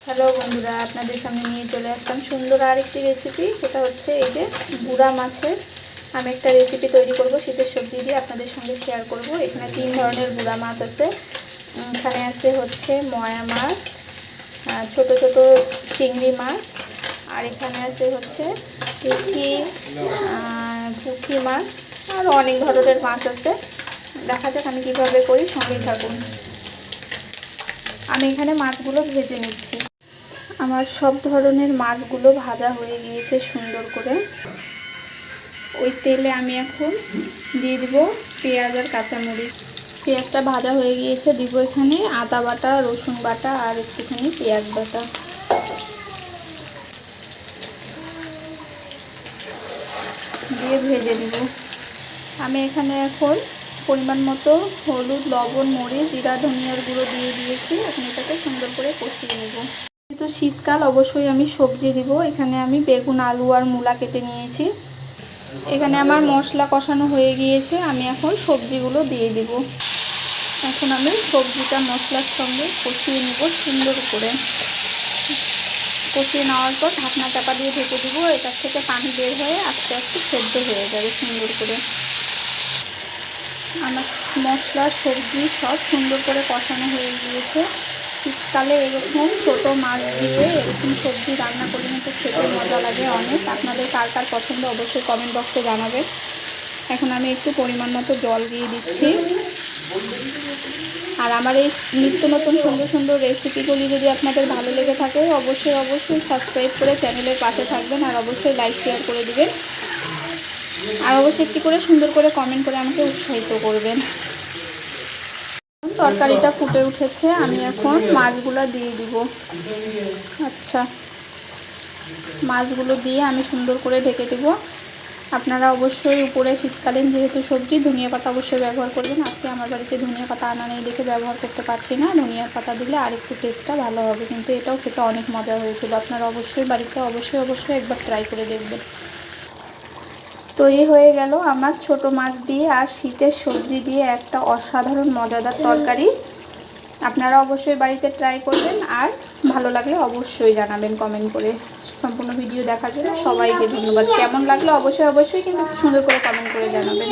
Hello বন্ধুরা, আপনাদের সামনে নিয়ে চলে আসলাম সুন্দর আরেকটি রেসিপি। সেটা হচ্ছে এই যে গুড়া মাছের আমি একটা রেসিপি তৈরি করব শীতের সবজি দিয়ে, আপনাদের সঙ্গে শেয়ার করব। এখানে 3 ধরনের গুড়া মাছ আছে। এখানে আছে হচ্ছে ময়া মাছ, ছোট ছোট চিংড়ি মাছ, আর এখানে আছে হচ্ছে পুঁটি মাছ, আর অনেক ধরনের মাছ আছে। দেখা যাক আমি কীভাবে করি, সঙ্গেই থাকুন। আমি এখানে মাছগুলো ভেজে নিচ্ছি। আমার সব ধরনের মাছগুলো ভাজা হয়ে গিয়েছে সুন্দর করে। ওই তেলে আমি এখন দিয়ে দিব পেঁয়াজ আর কাঁচামরিচ। পেঁয়াজটা ভাজা হয়ে গিয়েছে, দিব এখানে আদা বাটা, রসুন বাটা আর একটুখানি পেঁয়াজ বাটা। দিয়ে ভেজে দিব। আমি এখানে এখন পরিমাণ মতো হলুদ, লবণ, মরিচ, জিরা, ধনিয়ার গুঁড়ো দিয়ে দিয়েছি। এখন এটাকে সুন্দর করে কষিয়ে নেব। যেহেতু শীতকাল, অবশ্যই আমি সবজি দিব। এখানে আমি বেগুন, আলু আর মূলা কেটে নিয়েছি। এখানে আমার মশলা কষানো হয়ে গিয়েছে, আমি এখন সবজিগুলো দিয়ে দিব। এখন আমি সবজিটা মশলার সঙ্গে কষিয়ে নেব সুন্দর করে। কষিয়ে নেওয়ার পর ঢাকনা চাপা দিয়ে ঢেকে দিব। এটার থেকে পানি বের হয়ে আস্তে আস্তে সেদ্ধ হয়ে যাবে সুন্দর করে। আমার মশলা সবজি সব সুন্দর করে কষানো হয়ে গিয়েছে। শীতকালে এরকম ছোটো মাছ দিয়ে এরকম সবজি রান্না করলে কিন্তু খেতে মজা লাগে অনেক। আপনাদের কার কার পছন্দ অবশ্যই কমেন্ট বক্সে জানাবেন। এখন আমি একটু পরিমাণ মতো জল দিয়ে দিচ্ছি। আর আমার এই নিত্য নতুন সুন্দর সুন্দর রেসিপিগুলি যদি আপনাদের ভালো লেগে থাকে অবশ্যই সাবস্ক্রাইব করে চ্যানেলের পাশে থাকবেন, আর অবশ্যই লাইক শেয়ার করে দিবেন, আর অবশ্যই একটি করে সুন্দর করে কমেন্ট করে আমাকে উৎসাহিত করবেন। তরকারিটা ফুটে উঠেছে, আমি এখন মাছগুলো দিয়ে দিব। আচ্ছা, মাছগুলো দিয়ে আমি সুন্দর করে ঢেকে দেব। আপনারা অবশ্যই উপরে শীতকালীন যেহেতু সবজি, ধনিয়া পাতা অবশ্যই ব্যবহার করবেন। আজকে আমার বাড়িতে ধনিয়া পাতা আনা নেই দেখে ব্যবহার করতে পারছি না। ধনিয়া পাতা দিলে আরেকটু টেস্টটা ভালো হবে, কিন্তু এটাও খেতে অনেক মজা হয়েছিল। আপনারা অবশ্যই বাড়িতে অবশ্যই একবার ট্রাই করে দেখবেন। তৈরি হয়ে গেল আমার ছোট মাছ দিয়ে আর শীতের সবজি দিয়ে একটা অসাধারণ মজাদার তরকারি। আপনারা অবশ্যই বাড়িতে ট্রাই করবেন, আর ভালো লাগলে অবশ্যই জানাবেন কমেন্ট করে। সম্পূর্ণ ভিডিও দেখার জন্য সবাইকে ধন্যবাদ। কেমন লাগলো অবশ্যই কিন্তু সুন্দর করে কমেন্ট করে জানাবেন।